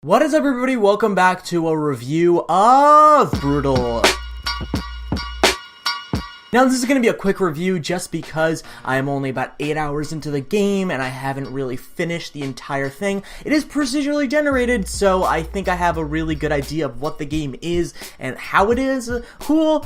What is up, everybody? Welcome back to a review of Brutal. Now, this is going to be a quick review just because I am only about 8 hours into the game and I haven't really finished the entire thing. It is procedurally generated, so I think I have a really good idea of what the game is and how it is. Cool.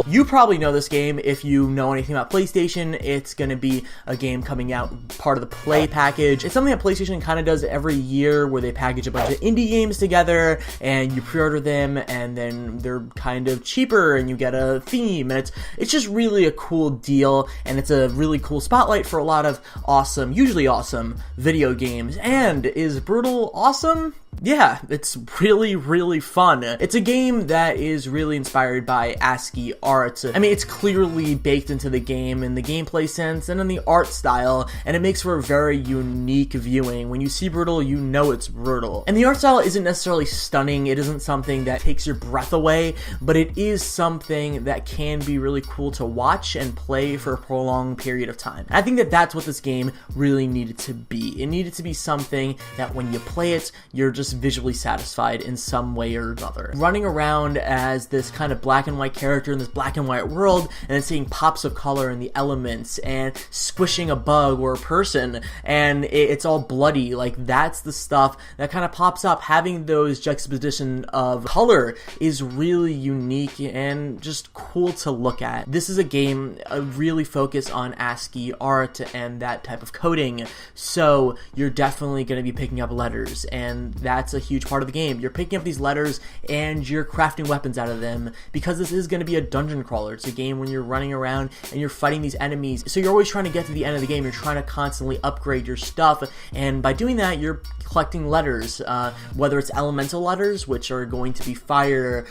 You probably know this game if you know anything about PlayStation. It's going to be a game coming out part of the Play package. It's something that PlayStation kind of does every year where they package a bunch of indie games together and you pre-order them and then they're kind of cheaper and you get a theme, and it's just really a cool deal, and it's a really cool spotlight for a lot of awesome, usually awesome, video games. And is Brutal awesome? Yeah, it's really, really fun. It's a game that is really inspired by ASCII art. I mean, it's clearly baked into the game in the gameplay sense and in the art style, and it makes for a very unique viewing. When you see Brutal, you know it's Brutal. And the art style isn't necessarily stunning, it isn't something that takes your breath away, but it is something that can be really cool to watch and play for a prolonged period of time. I think that that's what this game really needed to be. It needed to be something that when you play it, you're just visually satisfied in some way or another. Running around as this kind of black and white character in this black and white world, and then seeing pops of color in the elements, and squishing a bug or a person, and it's all bloody, like that's the stuff that kind of pops up. Having those juxtaposition of color is really unique and just cool to look at. This is a game really focused on ASCII art and that type of coding, so you're definitely going to be picking up letters, and that's a huge part of the game. You're picking up these letters and you're crafting weapons out of them, because this is going to be a dungeon crawler. It's a game when you're running around and you're fighting these enemies, so you're always trying to get to the end of the game. You're trying to constantly upgrade your stuff, and by doing that you're collecting letters, whether it's elemental letters, which are going to be fire,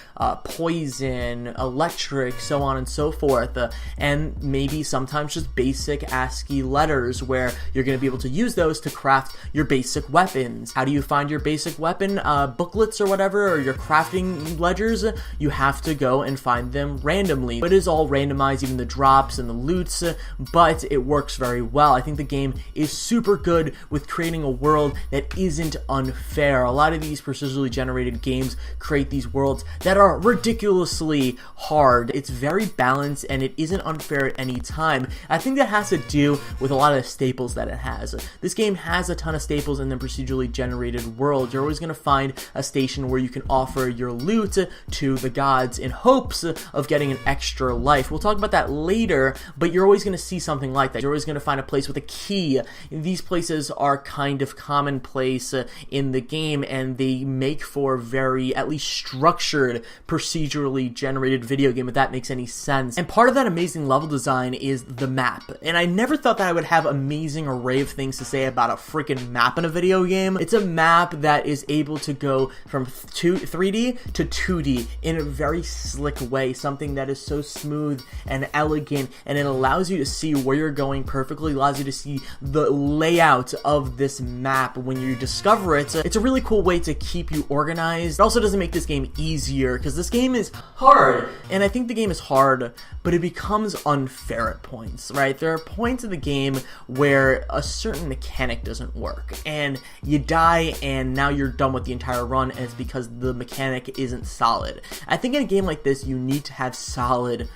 poison, electric, so on and so forth, and maybe sometimes just basic ASCII letters where you're going to be able to use those to craft your basic weapons. How do you find your basic weapon? Booklets or whatever, or your crafting ledgers. You have to go and find them randomly. It is all randomized, even the drops and the loots, but it works very well. I think the game is super good with creating a world that isn't unfair. A lot of these procedurally generated games create these worlds that are ridiculously hard. It's very balanced and it isn't unfair at any time. I think that has to do with a lot of the staples that it has. This game has a ton of staples in the procedurally generated world. You're always going to find a station where you can offer your loot to the gods in hopes of getting an extra life. We'll talk about that later, but you're always going to see something like that. You're always going to find a place with a key. These places are kind of commonplace in the game, and they make for a very, at least structured, procedurally generated video game, if that makes any sense. And part of that amazing level design is the map. And I never thought that I would have amazing array of things to say about a freaking map in a video game. It's a map that is able to go from 3D to 2D in a very slick way, something that is so smooth and elegant, and it allows you to see where you're going perfectly, allows you to see the layout of this map when you discover it. It's a really cool way to keep you organized. It also doesn't make this game easier, because this game is hard, and I think the game is hard, but it becomes unfair at points, right? There are points in the game where a certain mechanic doesn't work, and you die, and now you're done with the entire run, and it's because the mechanic isn't solid. I think in a game like this, you need to have solid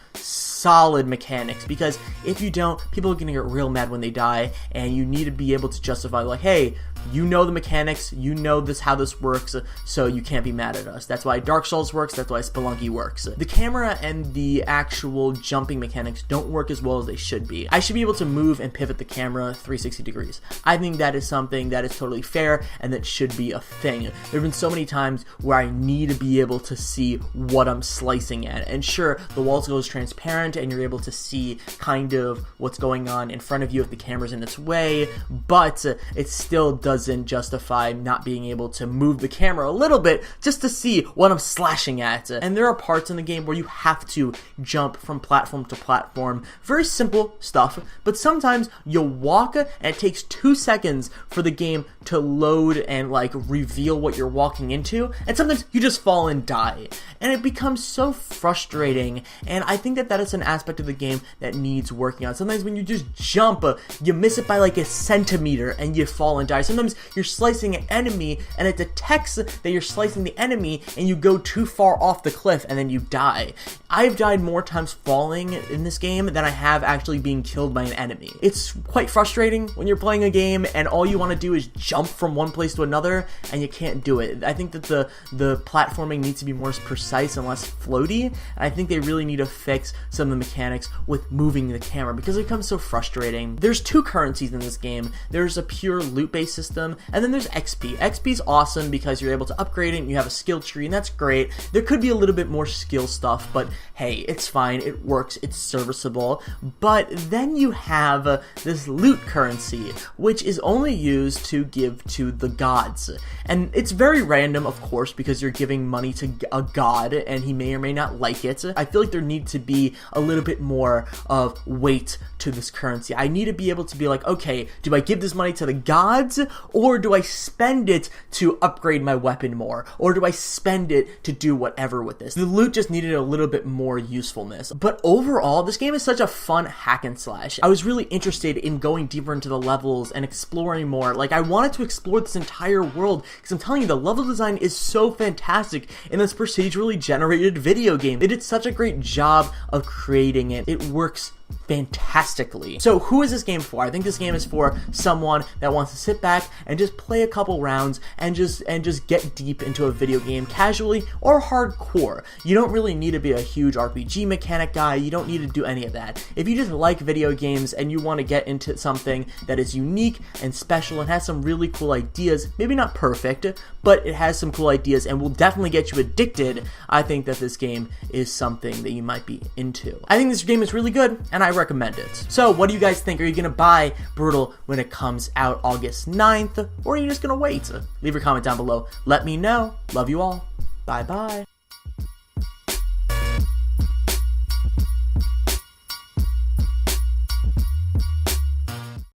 mechanics, because if you don't, people are gonna get real mad when they die, and you need to be able to justify, like, hey, you know the mechanics, you know this, how this works, so you can't be mad at us. That's why Dark Souls works, that's why Spelunky works. The camera and the actual jumping mechanics don't work as well as they should be. I should be able to move and pivot the camera 360 degrees. I think that is something that is totally fair and that should be a thing. There have been so many times where I need to be able to see what I'm slicing at, and sure, the walls goes transparent and you're able to see kind of what's going on in front of you if the camera's in its way, but it still doesn't justify not being able to move the camera a little bit just to see what I'm slashing at. And there are parts in the game where you have to jump from platform to platform. Very simple stuff, but sometimes you walk and it takes 2 seconds for the game to load and like reveal what you're walking into, and sometimes you just fall and die, and it becomes so frustrating. And I think that that is an aspect of the game that needs working on. Sometimes when you just jump, you miss it by like a centimeter and you fall and die. Sometimes sometimes you're slicing an enemy and it detects that you're slicing the enemy and you go too far off the cliff and then you die. I've died more times falling in this game than I have actually being killed by an enemy. It's quite frustrating when you're playing a game and all you want to do is jump from one place to another and you can't do it. I think that the platforming needs to be more precise and less floaty, and I think they really need to fix some of the mechanics with moving the camera because it becomes so frustrating. There's two currencies in this game. There's a pure loot-based system, and then there's XP. XP is awesome because you're able to upgrade it and you have a skill tree, and that's great. There could be a little bit more skill stuff, but hey, it's fine, it works, it's serviceable. But then you have this loot currency, which is only used to give to the gods. And it's very random, of course, because you're giving money to a god, and he may or may not like it. I feel like there needs to be a little bit more of weight to this currency. I need to be able to be like, okay, do I give this money to the gods, or do I spend it to upgrade my weapon more, or do I spend it to do whatever with this? The loot just needed a little bit more usefulness. But overall, this game is such a fun hack and slash. I was really interested in going deeper into the levels and exploring more. Like, I wanted to explore this entire world because I'm telling you, the level design is so fantastic in this procedurally generated video game. They did such a great job of creating it. It works fantastically. So who is this game for? I think this game is for someone that wants to sit back and just play a couple rounds and just get deep into a video game casually or hardcore. You don't really need to be a huge RPG mechanic guy. You don't need to do any of that. If you just like video games and you want to get into something that is unique and special and has some really cool ideas, maybe not perfect, but it has some cool ideas and will definitely get you addicted, I think that this game is something that you might be into. I think this game is really good and I recommend it. So what do you guys think? Are you going to buy Brutal when it comes out August 9th, or are you just going to wait? Leave your comment down below. Let me know. Love you all. Bye bye.